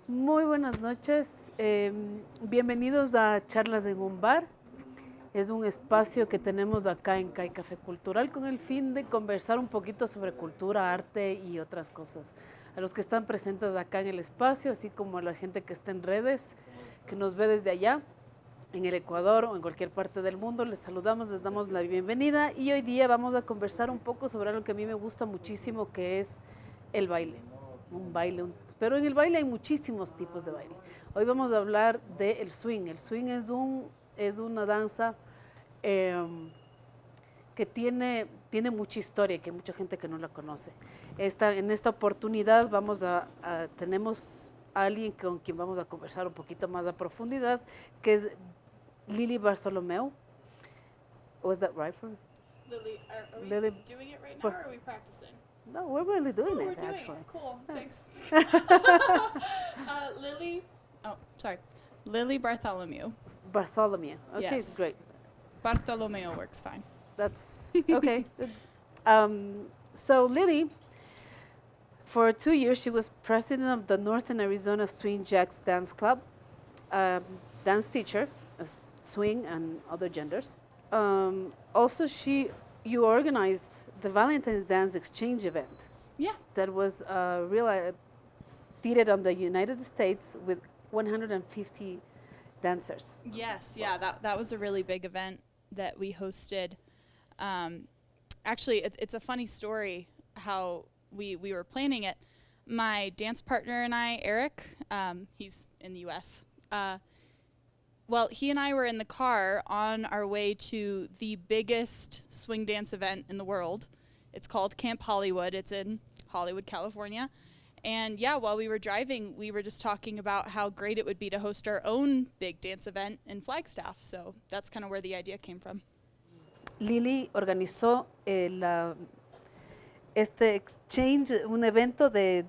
Muy buenas noches, bienvenidos a Charlas en un bar. Es un espacio que tenemos acá en COE Café Cultural con el fin de conversar un poquito sobre cultura, arte y otras cosas. A los que están presentes acá en el espacio, así como a la gente que está en redes, que nos ve desde allá, en el Ecuador o en cualquier parte del mundo, les saludamos, les damos la bienvenida y hoy día vamos a conversar un poco sobre algo que a mí me gusta muchísimo, que es el baile. Un baile, pero en el baile hay muchísimos tipos de baile. Hoy vamos a hablar del swing. El swing es una danza que tiene mucha historia, que hay mucha gente que no la conoce. En esta oportunidad tenemos a alguien con quien vamos a conversar un poquito más a profundidad, que es Lily Bartholomew. Was that right for Lily, are we Lily, doing it right now or are we practicing? No, we're really doing We're it, doing actually. it. Cool, thanks. Lily Bartholomew. Bartholomew. Okay, Yes. great. Bartholomew works fine. That's okay. So Lily, for 2 years, she was president of the Northern Arizona Swing Jacks Dance Club, dance teacher, swing and other genders. Also, you organized the Valentine's Dance Exchange event. Yeah. That was did on the United States with 150 dancers. Yes, yeah, that was a really big event that we hosted. Actually, it's a funny story how we were planning it. My dance partner and I, Eric, he's in the U.S., well, he and I were in the car on our way to the biggest swing dance event in the world. It's called Camp Hollywood. It's in Hollywood, California. And yeah, while we were driving, we were just talking about how great it would be to host our own big dance event in Flagstaff. So that's kind of where the idea came from. Lily organizó este exchange, un evento de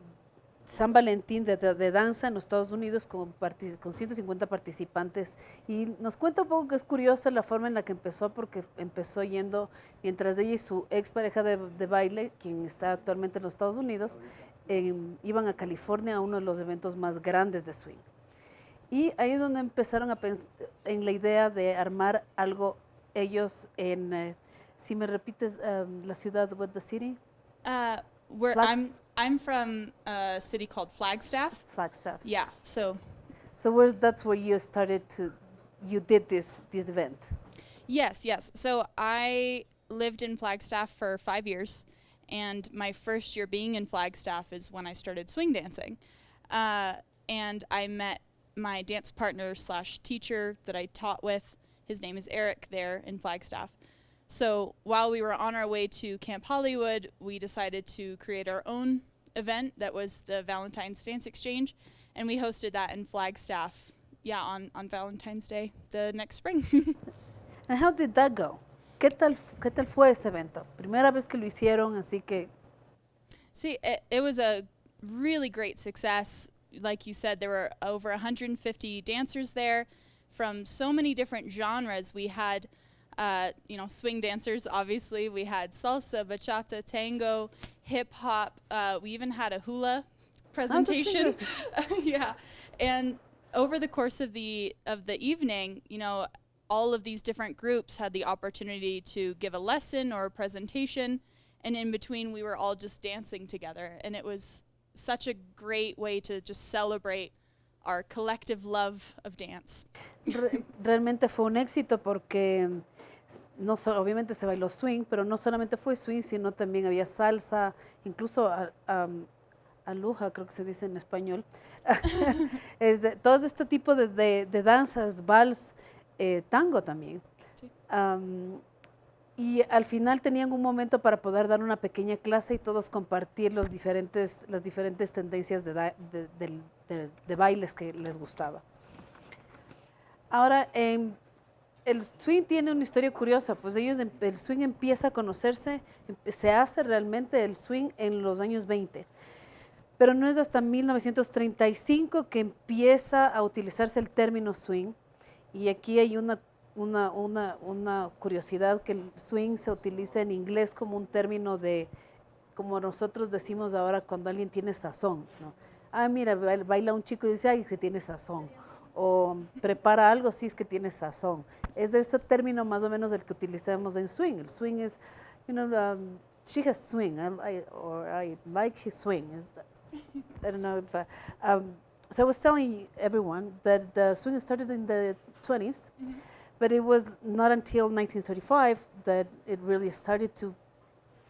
San Valentín de danza en los Estados Unidos con 150 participantes, y nos cuenta un poco que es curiosa la forma en la que empezó, porque empezó yendo mientras ella y su ex pareja de baile, quien está actualmente en los Estados Unidos, iban a California a uno de los eventos más grandes de swing. Y ahí es donde empezaron a pensar en la idea de armar algo ellos en, si me repites la ciudad, what the city? I'm from a city called Flagstaff. Flagstaff. Yeah, so that's where you you did this event. Yes. So I lived in Flagstaff for 5 years, and my first year being in Flagstaff is when I started swing dancing. And I met my dance partner / teacher that I taught with. His name is Eric there in Flagstaff. So while we were on our way to Camp Hollywood, we decided to create our own event that was the Valentine's Dance Exchange, and we hosted that in Flagstaff, on Valentine's Day the next spring. And how did that go? ¿Qué tal fue ese evento? Primera vez que lo hicieron, así que... See, it was a really great success. Like you said, there were over 150 dancers there from so many different genres. We had swing dancers, obviously. We had salsa, bachata, tango, hip hop. We even had a hula presentation. Yeah. And over the course of the evening, all of these different groups had the opportunity to give a lesson or a presentation, and in between we were all just dancing together, and it was such a great way to just celebrate our collective love of dance. Realmente fue un éxito porque obviamente se bailó swing, pero no solamente fue swing, sino también había salsa, incluso aluja, creo que se dice en español. Todo este tipo de danzas, vals, tango también. Sí. Y al final tenían un momento para poder dar una pequeña clase y todos compartir las diferentes tendencias de bailes que les gustaba. Ahora, el swing tiene una historia curiosa, pues el swing empieza a conocerse, se hace realmente el swing en los años 20, pero no es hasta 1935 que empieza a utilizarse el término swing, y aquí hay una una curiosidad que el swing se utiliza en inglés como un término de, como nosotros decimos ahora cuando alguien tiene sazón, ¿no? Ah, mira, baila un chico y dice, ay, que tiene sazón. O prepara algo, sí, es que tiene sazón. Es ese término más o menos el que utilizamos en swing. El swing es, she has swing, or I like his swing. I don't know if, so I was telling everyone that the swing started in the 20s, but it was not until 1935 that it really started to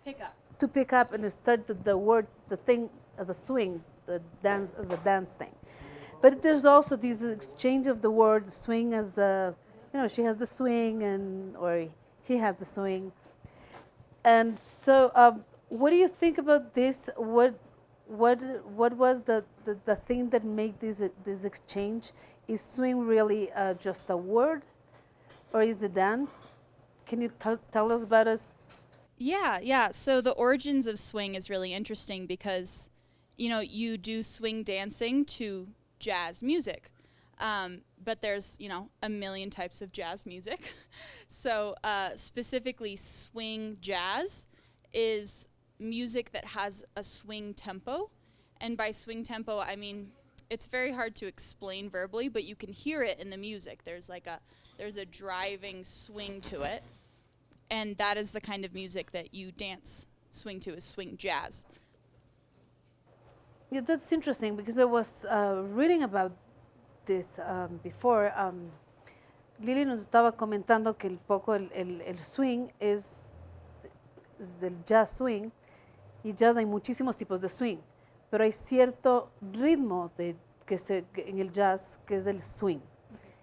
pick up and it started the thing as a swing, the dance as a dance thing. But there's also this exchange of the word swing as the, she has the swing or he has the swing. And so what do you think about this? What was the thing that made this exchange? Is swing really just a word or is it dance? Can you tell us about it? Yeah. So the origins of swing is really interesting because, you do swing dancing to jazz music. But there's, a million types of jazz music. So specifically swing jazz is music that has a swing tempo. And by swing tempo, I mean, it's very hard to explain verbally, but you can hear it in the music. There's a driving swing to it. And that is the kind of music that you dance swing to, is swing jazz. Yeah, that's interesting because I was reading about this before. Lili nos estaba comentando que el swing es del jazz swing, y jazz hay muchísimos tipos de swing, pero hay cierto ritmo en el jazz que es el swing,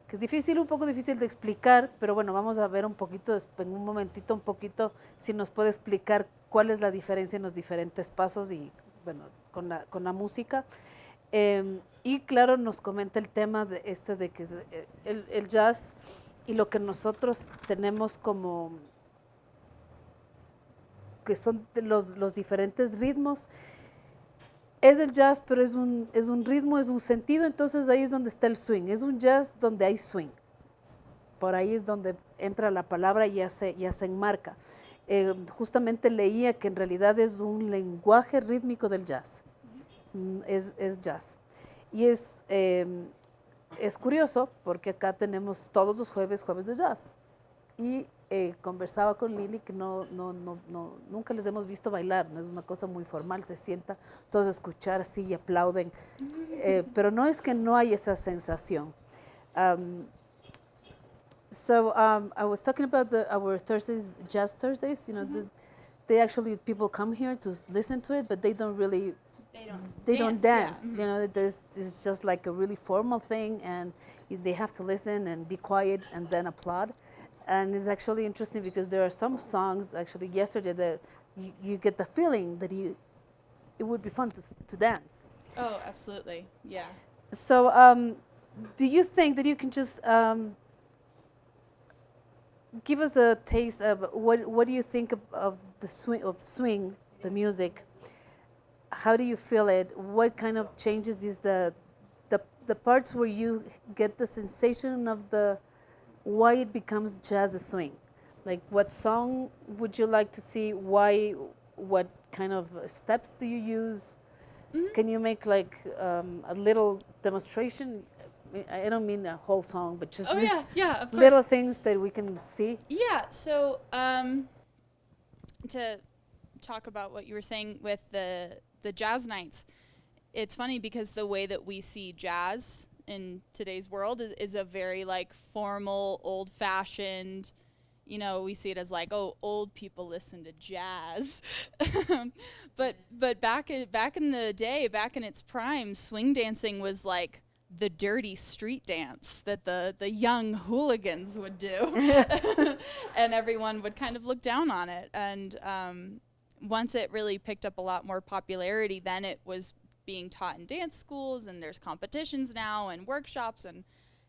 que es un poco difícil de explicar, pero bueno, vamos a ver un poquito, en un momentito, un poquito, si nos puede explicar cuál es la diferencia en los diferentes pasos y bueno, con la música. Y claro, nos comenta el tema de que es el jazz y lo que nosotros tenemos como que son los diferentes ritmos. Es el jazz, pero es un ritmo, es un sentido, entonces ahí es donde está el swing. Es un jazz donde hay swing. Por ahí es donde entra la palabra y ya se enmarca. Justamente leía que en realidad es un lenguaje rítmico del jazz. Es jazz. Y es curioso porque acá tenemos todos los jueves de jazz. Y conversaba con Lili que nunca les hemos visto bailar, no es una cosa muy formal, se sienta todos a escuchar así y aplauden. Pero no es que no hay esa sensación. So I was talking about our Thursdays, Jazz Thursdays, they actually, people come here to listen to it, but they don't really they don't dance. Yeah. It's just like a really formal thing, and they have to listen and be quiet and then applaud. And it's actually interesting because there are some songs actually yesterday that you get the feeling that it would be fun to dance. Oh, absolutely, yeah. So do you think that you can just give us a taste of what do you think of the swing, the music? How do you feel it? What kind of changes is the parts where you get the sensation of why it becomes jazz swing? Like, what song would you like to see? Why? What kind of steps do you use? Mm-hmm. Can you make like a little demonstration? I don't mean a whole song, but just of course. Little things that we can see. Yeah. So to talk about what you were saying with the jazz nights, it's funny because the way that we see jazz in today's world is a very like formal, old-fashioned, we see it as like, oh, old people listen to jazz. but back in the day, back in its prime, swing dancing was like the dirty street dance that the young hooligans would do. And everyone would kind of look down on it. And once it really picked up a lot more popularity, then it was being taught in dance schools, and there's competitions now and workshops, and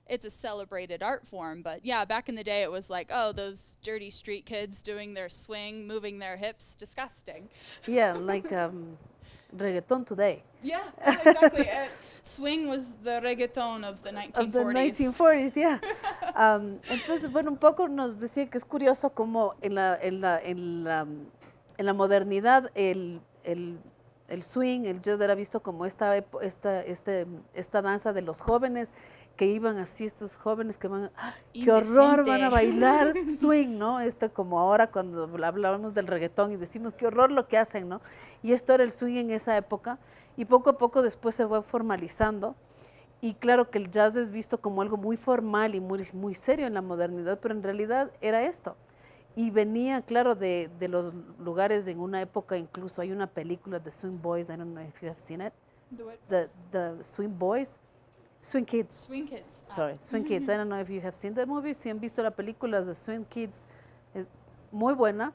it's a celebrated art form. But yeah, back in the day it was like, oh, those dirty street kids doing their swing, moving their hips, disgusting. Yeah, like reggaeton today. Yeah, exactly. Swing was the reggaeton of the 1940s. Of the 1940s, yeah. Entonces, bueno, un poco nos decía que es curioso cómo en la modernidad el swing, el jazz era visto como esta danza de los jóvenes que iban así, estos jóvenes que van, qué horror, van a bailar swing, ¿no? Como ahora cuando hablábamos del reggaetón y decimos qué horror lo que hacen, ¿no? Y esto era el swing en esa época y poco a poco después se fue formalizando. Y claro que el jazz es visto como algo muy formal y muy serio en la modernidad, pero en realidad era esto. Y venía, claro, de los lugares en una época, incluso hay una película de Swing Boys, I don't know if you have seen it. The Swing Boys, Swing Kids. Swing Kids. Sorry, Swing Kids. I don't know if you have seen that movie. Si han visto la película de Swing Kids, es muy buena.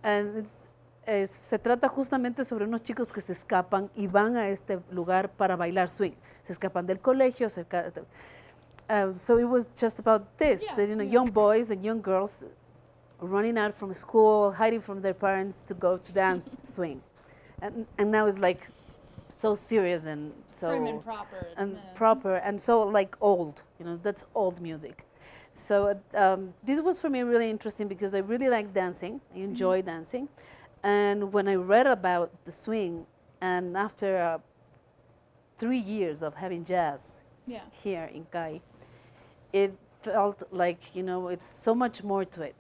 And se trata justamente sobre unos chicos que se escapan y van a este lugar para bailar swing. Se escapan del colegio. So it was just about this, that, young boys and young girls running out from school, hiding from their parents to go to dance swing. And now it's like so serious and so prim and proper. Proper and so like old, that's old music. So this was for me really interesting because I really like dancing. I enjoy dancing. And when I read about the swing, and after 3 years of having jazz here in COE, it felt like, it's so much more to it.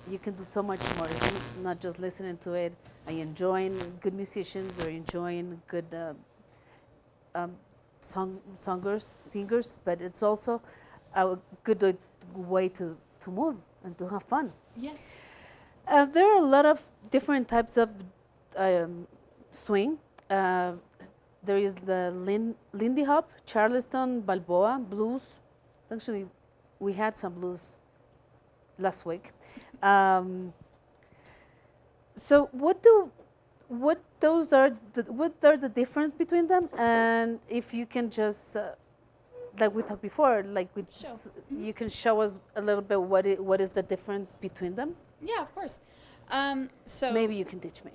You can do so much more. It's not just listening to it. I enjoying good musicians or enjoying good singers, but it's also a good way to move and to have fun. Yes. There are a lot of different types of swing. There is the Lindy Hop, Charleston, Balboa, blues. Actually, we had some blues last week. So what are the difference between them? And if you can just, like we talked before, you can show us a little bit what is the difference between them? Yeah, of course. So maybe you can teach me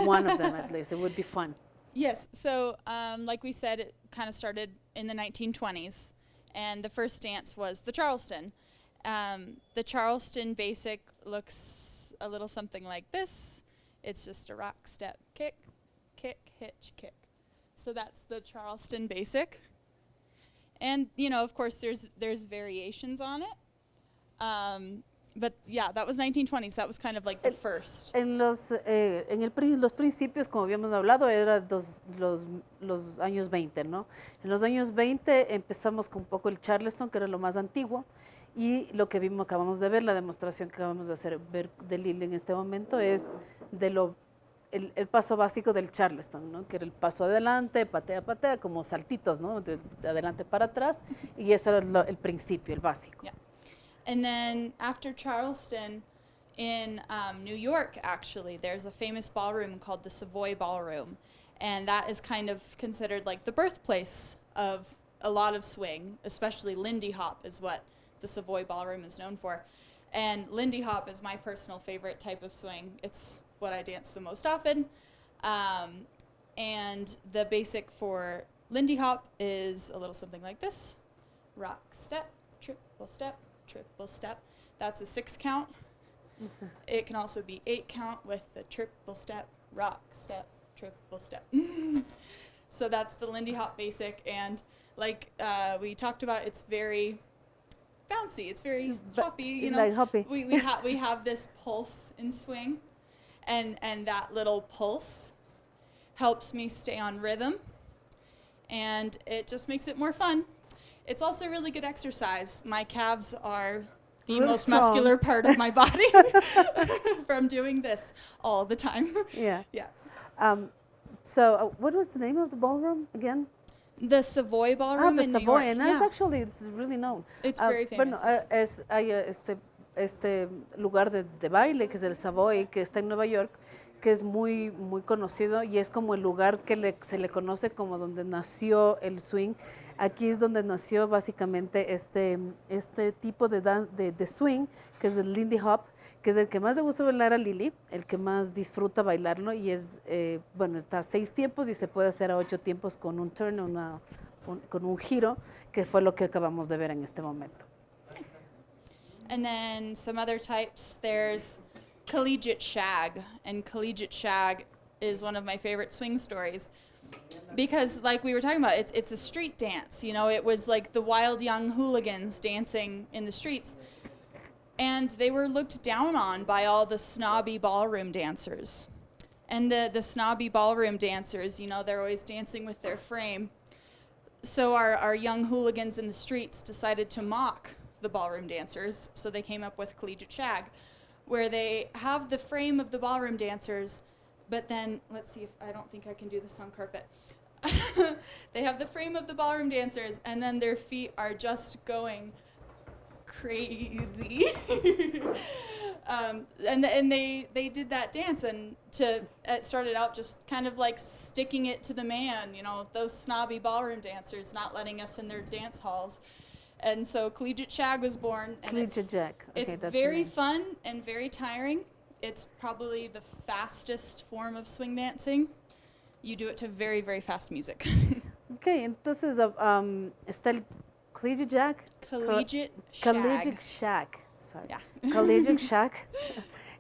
one of them at least. It would be fun. Yes. So like we said, it kind of started in the 1920s, and the first dance was the Charleston. The Charleston basic looks a little something like this. It's just a rock, step, kick, kick, hitch, kick. So that's the Charleston basic. And, of course, there's variations on it. But yeah, that was 1920s. That was kind of like the first. En los principios, como habíamos hablado, eran los años 20, ¿no? En los años 20 empezamos con un poco el Charleston, que era lo más antiguo, y lo que acabamos de ver, la demostración que acabamos de ver de Lili en este momento, es el paso básico del Charleston, ¿no? Que era el paso adelante, patea, patea, como saltitos, ¿no? De adelante para atrás, y ese era el principio, el básico. Yeah. And then after Charleston, in New York, actually, there's a famous ballroom called the Savoy Ballroom, and that is kind of considered like the birthplace of a lot of swing, especially Lindy Hop is what the Savoy Ballroom is known for. And Lindy Hop is my personal favorite type of swing. It's what I dance the most often. And the basic for Lindy Hop is a little something like this. Rock, step, triple step, triple step. That's a 6 count. It can also be 8 count with the triple step, rock, step, triple step. So that's the Lindy Hop basic. And like we talked about, it's very bouncy. It's very hoppy. Like hoppy. We have this pulse in swing, and that little pulse helps me stay on rhythm, and it just makes it more fun. It's also really good exercise. My calves are the really most strong. muscular part of my body from doing this all the time. Yeah. Yeah. So what was the name of the ballroom again? The Savoy Ballroom the in Savoy, New York. and that's actually, it's really known. It's very famous. Bueno, hay este lugar de baile que es el Savoy, que está en Nueva York, que es muy conocido y es como el lugar que se le conoce como donde nació el swing. Aquí es donde nació básicamente este tipo de swing, que es el Lindy Hop, que es el que más le gusta bailar a Lili, el que más disfruta bailarlo, y es, está a 6 tiempos y se puede hacer a 8 tiempos con un turn, con un giro, que fue lo que acabamos de ver en este momento. And then some other types, there's collegiate shag. And collegiate shag is one of my favorite swing stories. Because like we were talking about, it's a street dance. You know, it was like the wild young hooligans dancing in the streets. And they were looked down on by all the snobby ballroom dancers. And the snobby ballroom dancers, you know, they're always dancing with their frame. So our young hooligans in the streets decided to mock the ballroom dancers. So they came up with collegiate shag, where they have the frame of the ballroom dancers, but then, let's see if, I don't think I can do this on carpet. They have the frame of the ballroom dancers, and then their feet are just going crazy. And they did that dance, and it started out just kind of like sticking it to the man, you know, those snobby ballroom dancers not letting us in their dance halls. And so collegiate shag was born. And Collegiate shag. Okay, it's that's very the name. fun and very tiring. It's probably the fastest form of swing dancing. You do it to very, very fast music. Ok, entonces está el collegiate shag. Collegiate shag. Collegiate shag. Sorry. Yeah. Collegiate shag,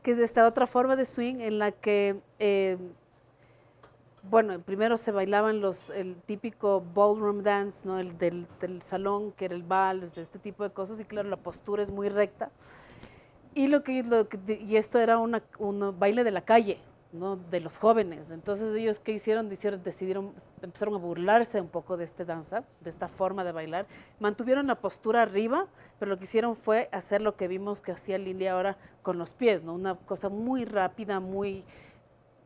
que es esta otra forma de swing en la que, bueno, primero se bailaban el típico ballroom dance, ¿no? El del salón, que era el vals, este tipo de cosas, y claro, la postura es muy recta. Y y esto era un baile de la calle, ¿no? De los jóvenes. Entonces ellos, ¿qué hicieron? Empezaron a burlarse un poco de esta danza, de esta forma de bailar. Mantuvieron la postura arriba, pero lo que hicieron fue hacer lo que vimos que hacía Lili ahora con los pies, ¿no? Una cosa muy rápida, muy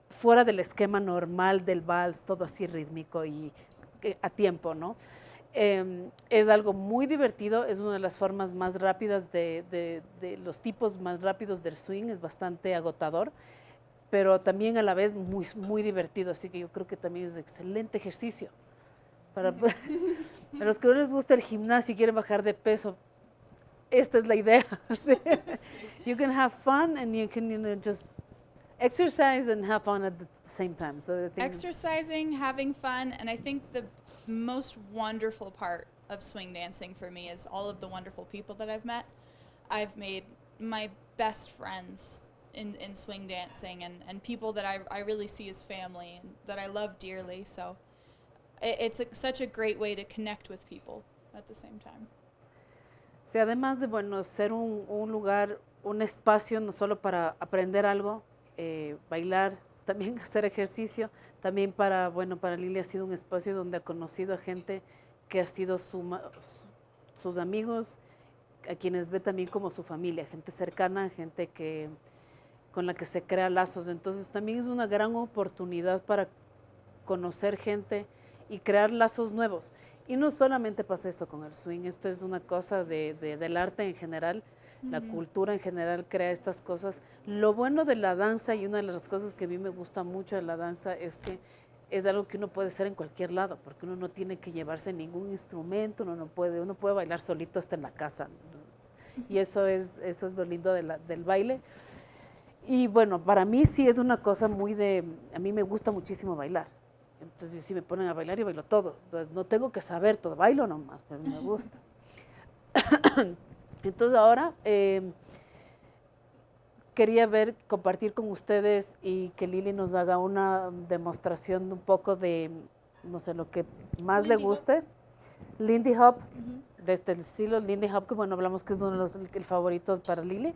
fuera del esquema normal del vals, todo así rítmico y a tiempo, ¿no? Es algo muy divertido, es una de las formas más rápidas de los tipos más rápidos del swing, es bastante agotador, pero también a la vez muy, muy divertido, así que yo creo que también es excelente ejercicio. Para los que no les gusta el gimnasio y quieren bajar de peso, esta es la idea. You can have fun and you can just exercise and have fun at the same time. So I think Exercising, having fun, and I think the most wonderful part of swing dancing for me is all of the wonderful people that I've met. I've made my best friends in swing dancing, and people that I really see as family and that I love dearly. So it's such a great way to connect with people at the same time. Sí, además de, bueno, ser un lugar, un espacio no solo para aprender algo, bailar, también hacer ejercicio, también para Lili ha sido un espacio donde ha conocido a gente que ha sido sus amigos, a quienes ve también como su familia, gente cercana, gente con la que se crea lazos. Entonces también es una gran oportunidad para conocer gente y crear lazos nuevos. Y no solamente pasa esto con el swing, esto es una cosa del arte en general. La cultura en general crea estas cosas. Lo bueno de la danza, y una de las cosas que a mí me gusta mucho de la danza, es que es algo que uno puede hacer en cualquier lado, porque uno no tiene que llevarse ningún instrumento, uno puede bailar solito hasta en la casa. Y eso es lo lindo del baile. Y bueno, para mí sí es una cosa a mí me gusta muchísimo bailar. Entonces si me ponen a bailar y bailo todo. No tengo que saber todo, bailo nomás, pero me gusta. Entonces ahora quería compartir con ustedes y que Lili nos haga una demostración un poco de, no sé, lo que más le guste. Lindy Hop, desde el estilo Lindy Hop, que bueno, hablamos que es uno de el favorito para Lili.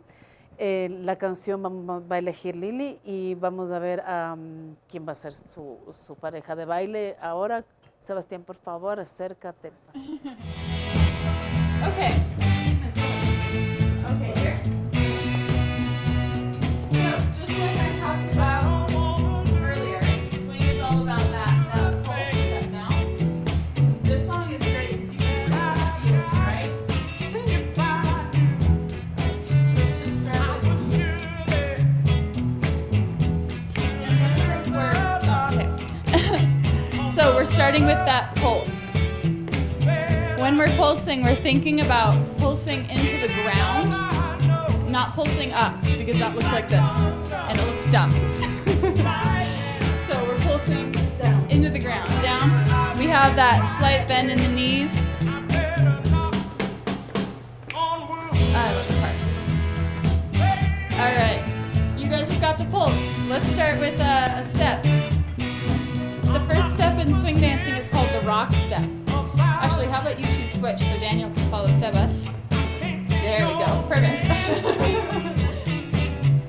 La canción va a elegir Lili y vamos a ver quién va a ser su pareja de baile. Ahora, Sebastián, por favor, acércate. Okay. Okay, here. So, just like I talked about earlier, swing is all about that pulse, that bounce. This song is great because you can really feel it, right? So let's just start with So we're starting with that pulse. When we're pulsing, we're thinking about pulsing into the ground, not pulsing up, because that looks like this, and it looks dumb. So we're pulsing pulsing into the ground. Down. We have that slight bend in the knees. All right. You guys have got the pulse. Let's start with a step. The first step in swing dancing is called the rock step. Actually, how about you two switch so Daniel can follow Sebas? There we go. Perfect.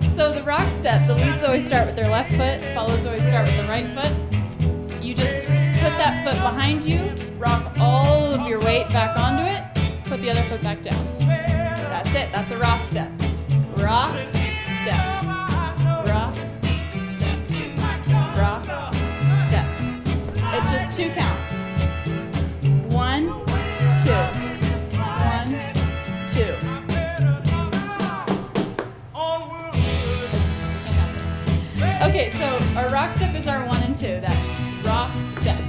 So the rock step, the leads always start with their left foot, follows always start with the right foot. You just put that foot behind you, rock all of your weight back onto it, put the other foot back down. That's it. That's a rock step. Rock, step. Rock, step. Rock, step. It's just 2 counts. 1, 2. 1, 2. Okay, so our rock step is our 1 and 2. That's rock, step.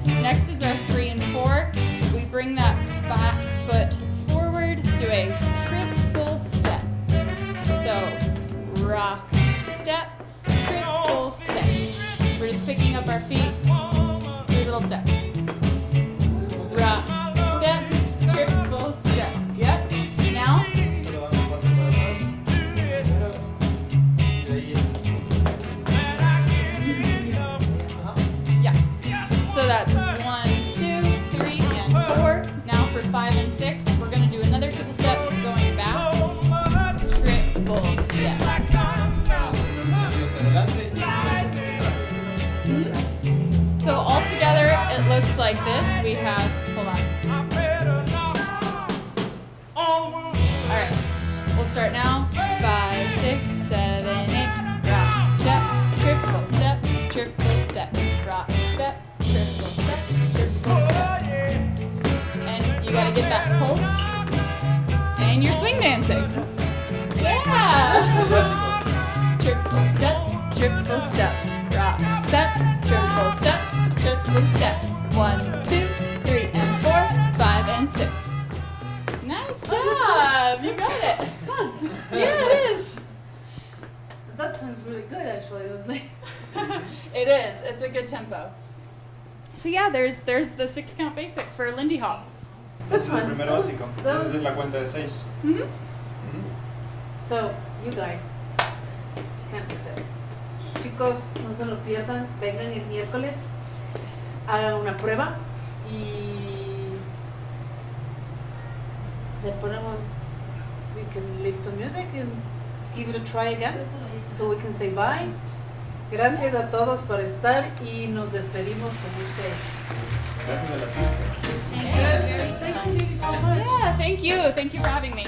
Next is our 3 and 4. We bring that back foot forward, do a triple step. So, rock, step, triple step. We're just picking up our feet, 3 little steps. Rock, step, triple step. Yep. Now. Yeah. So that's 1, 2, 3, and 4. Now for 5 and 6, we're going to do another triple step going back. Triple step. So all together, it looks like this. We have, hold on. All right, we'll start now. 5, 6, 7, 8. Rock, step, triple step, triple step. Rock, step, triple step, triple step. And you gotta get that pulse. And you're swing dancing. Yeah! Triple step, triple step. Rock, step, triple step, triple step. 1, 2, 3, and 4, 5, and 6. Nice job! You got it. Fun. Yeah, it is. That sounds really good, actually. It was like It is. It's a good tempo. So yeah, there's the 6 count basic for Lindy Hop. That's fun. Primero básico. Esa es la cuenta de 6. So, you guys, can't miss it. Chicos, no se lo pierdan. Vengan el miércoles, hagan una prueba y le ponemos. We can leave some music and give it a try again, so we can say bye. Gracias a todos por estar y nos despedimos con este. Gracias a la pizza. Thank you. Thank you so much. Yeah, thank you. Thank you for having me.